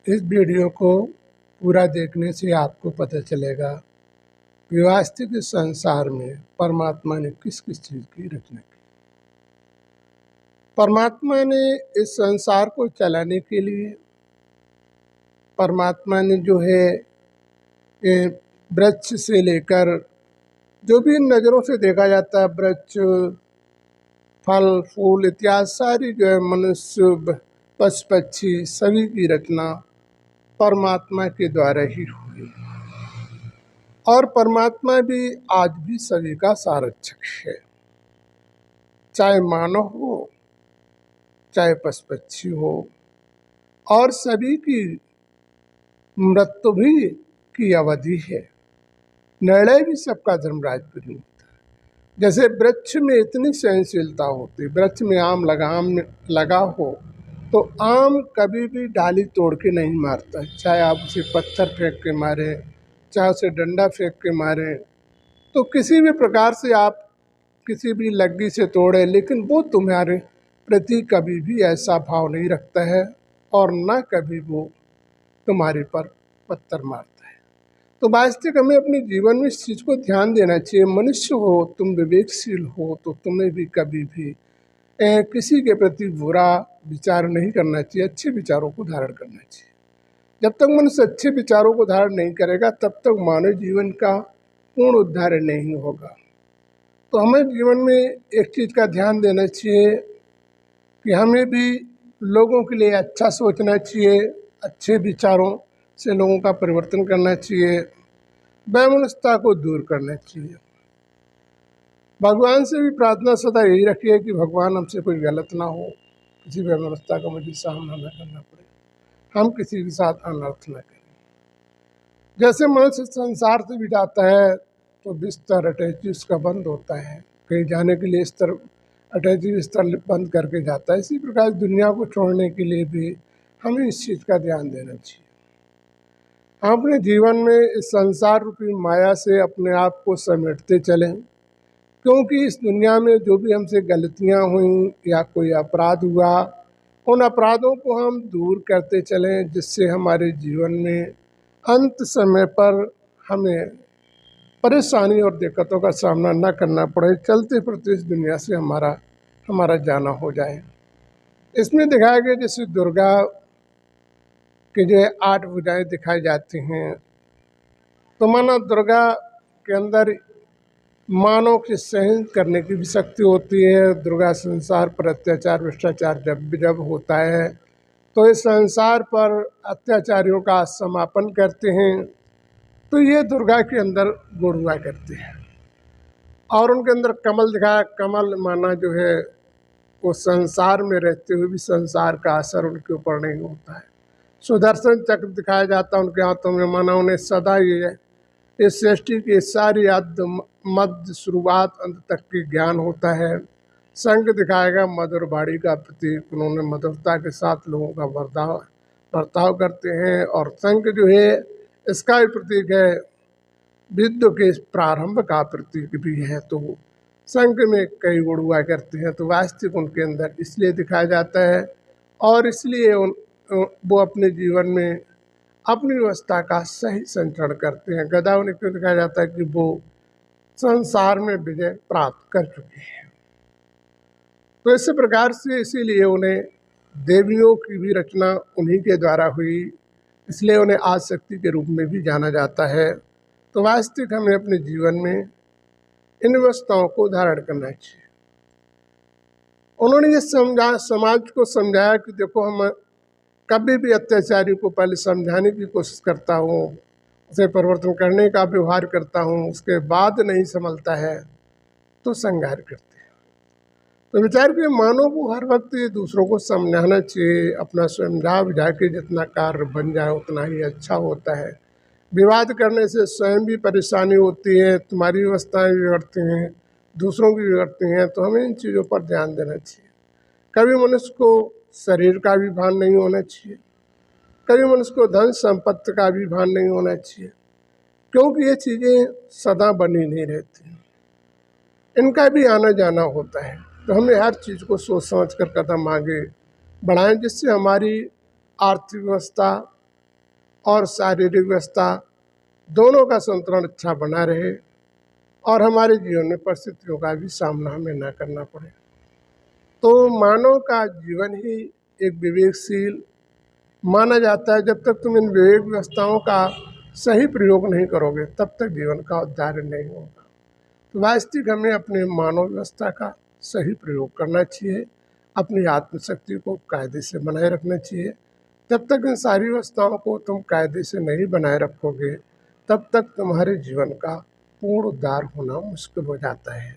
इस वीडियो को पूरा देखने से आपको पता चलेगा कि वास्तविक इस संसार में परमात्मा ने किस किस चीज़ की रचना की। परमात्मा ने इस संसार को चलाने के लिए परमात्मा ने जो है ये वृक्ष से लेकर जो भी नज़रों से देखा जाता है, वृक्ष, फल फूल इत्यादि सारी जो है मनुष्य, पशु पक्षी सभी की रचना परमात्मा के द्वारा ही हुई। और परमात्मा भी आज भी सभी का संरक्षक है, चाहे मानव हो चाहे पशु पक्षी हो, और सभी की मृत्यु भी की अवधि है। निर्णय भी सबका धर्मराज पर ही होता है। जैसे वृक्ष में इतनी सहनशीलता होती, वृक्ष में आम लगा हो तो आम कभी भी डाली तोड़ के नहीं मारता, चाहे आप उसे पत्थर फेंक के मारे, चाहे उसे डंडा फेंक के मारे, तो किसी भी प्रकार से आप किसी भी लग्गी से तोड़े, लेकिन वो तुम्हारे प्रति कभी भी ऐसा भाव नहीं रखता है और न कभी वो तुम्हारे पर पत्थर मारता है। तो वास्तविक हमें अपने जीवन में इस चीज़ को ध्यान देना चाहिए। मनुष्य हो, तुम विवेकशील हो, तो तुम्हें भी कभी भी किसी के प्रति बुरा विचार नहीं करना चाहिए, अच्छे विचारों को धारण करना चाहिए। जब तक मनुष्य अच्छे विचारों को धारण नहीं करेगा तब तक मानव जीवन का पूर्ण उद्धार नहीं होगा। तो हमें जीवन में एक चीज़ का ध्यान देना चाहिए कि हमें भी लोगों के लिए अच्छा सोचना चाहिए, अच्छे विचारों से लोगों का परिवर्तन करना चाहिए, वैमनस्यता को दूर करना चाहिए। भगवान से भी प्रार्थना सदा यही रखिए कि भगवान हमसे कोई गलत ना हो, किसी वैमनस्यता का मुझे सामना न करना पड़े, हम किसी के साथ अनर्थ न करें। जैसे मनुष्य संसार से भी जाता है तो बिस्तर अटैची उसका बंद होता है, कहीं जाने के लिए स्तर अटैची बिस्तर बंद करके जाता है, इसी प्रकार दुनिया को छोड़ने के लिए भी हमें इस चीज़ का ध्यान देना चाहिए। हम अपने जीवन में इस संसार रूपी माया से अपने आप को समेटते चलें, क्योंकि इस दुनिया में जो भी हमसे गलतियां हुई या कोई अपराध हुआ, उन अपराधों को हम दूर करते चलें, जिससे हमारे जीवन में अंत समय पर हमें परेशानी और दिक्कतों का सामना न करना पड़े, चलते फिरते इस दुनिया से हमारा जाना हो जाए। इसमें दिखाया गया जैसे दुर्गा के जो 8 भुजाएं दिखाई जाती हैं, तो माना दुर्गा के अंदर मानव की सहन करने की भी शक्ति होती है। दुर्गा संसार पर अत्याचार भ्रष्टाचार जब होता है तो इस संसार पर अत्याचारियों का समापन करते हैं। तो ये दुर्गा के अंदर गुण हुआ करते हैं। और उनके अंदर कमल दिखाया, कमल माना जो है वो संसार में रहते हुए भी संसार का असर उनके ऊपर नहीं होता है। सुदर्शन चक्र दिखाया जाता है उनके हाथों में, माना उन्हें सदा ये इस सृष्टि की सारी आद्य मध्य शुरुआत अंत तक की ज्ञान होता है। शंख दिखाएगा मधुर वाणी का प्रतीक, उन्होंने मधुरता के साथ लोगों का बर्ताव करते हैं। और शंख जो है इसका भी प्रतीक है, विद्या के प्रारंभ का प्रतीक भी है। तो शंख में कई गुण हुआ करते हैं, तो वास्तविक उनके अंदर इसलिए दिखाया जाता है और इसलिए वो अपने जीवन में अपनी व्यवस्था का सही संचरण करते हैं। गदा उन्हें क्यों दिखाया जाता है कि वो संसार में विजय प्राप्त कर चुके हैं। तो इसी प्रकार से इसीलिए उन्हें देवियों की भी रचना उन्हीं के द्वारा हुई, इसलिए उन्हें आदिशक्ति के रूप में भी जाना जाता है। तो वास्तविक हमें अपने जीवन में इन व्यवस्थाओं को धारण करना चाहिए। उन्होंने ये समाज को समझाया कि देखो, हम कभी भी अत्याचारी को पहले समझाने की कोशिश करता हूँ, उसे परिवर्तन करने का व्यवहार करता हूँ, उसके बाद नहीं संभलता है तो संहार करते हैं। तो विचार के मानव को हर वक्त ये दूसरों को समझाना चाहिए, अपना समझा बुझा के जितना कार्य बन जाए उतना ही अच्छा होता है। विवाद करने से स्वयं भी परेशानी होती है, तुम्हारी व्यवस्थाएं बिगड़ती हैं, दूसरों की बिगड़ती हैं। तो हमें इन चीज़ों पर ध्यान देना चाहिए। कभी मनुष्य को शरीर का भी भान नहीं होना चाहिए, कभी मनुष्य को धन संपत्ति का भी भान नहीं होना चाहिए, क्योंकि ये चीज़ें सदा बनी नहीं रहती, इनका भी आना जाना होता है। तो हमें हर चीज़ को सोच समझ कर कदम आगे बढ़ाएं, जिससे हमारी आर्थिक व्यवस्था और शारीरिक व्यवस्था दोनों का संतुलन अच्छा बना रहे और हमारे जीवन में परिस्थितियों का भी सामना हमें न करना पड़े। तो मानव का जीवन ही एक विवेकशील माना जाता है। जब तक तुम इन विवेक व्यवस्थाओं का सही प्रयोग नहीं करोगे तब तक जीवन का उद्धार नहीं होगा। तो वास्तविक हमें अपने मानव व्यवस्था का सही प्रयोग करना चाहिए, अपनी आत्मशक्ति को कायदे से बनाए रखना चाहिए। जब तक इन सारी व्यवस्थाओं को तुम कायदे से नहीं बनाए रखोगे तब तक तुम्हारे जीवन का पूर्ण उद्धार होना मुश्किल हो जाता है।